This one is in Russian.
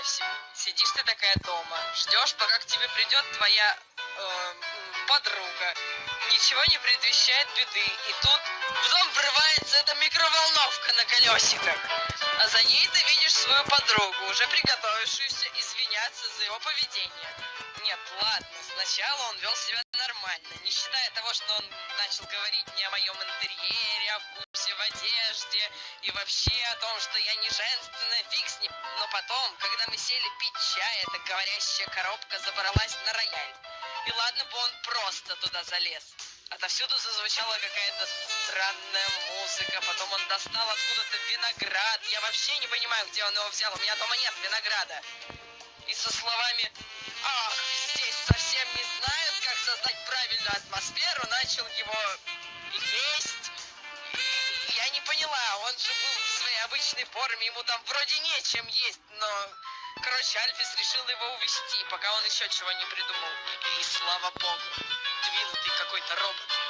представь себе, сидишь ты такая дома, ждешь, пока к тебе придет твоя подруга. Ничего не предвещает беды. И тут в дом врывается эта микроволновка на колесиках. А за ней ты видишь свою подругу, уже приготовившуюся извиняться за его поведение. Нет, ладно, сначала он вел себя нормально, не считая того, что он начал говорить не о моем интерьере, о вкусе в одежде и вообще о том, что я не женственная, фиг с ним. Но потом, когда мы сели пить чай, эта говорящая коробка забралась на рояль. И ладно бы он просто туда залез. Отовсюду зазвучала какая-то странная музыка, потом он достал откуда-то виноград. Я вообще не понимаю, где он его взял, у меня дома нет винограда. И со словами «Ах, здесь совсем не знают, как создать правильную атмосферу», начал его есть. И я не поняла, он же был в своей обычной форме, ему там вроде нечем есть, но... Короче, Альфис решил его увезти, пока он еще чего не придумал. И слава богу, двинутый какой-то робот.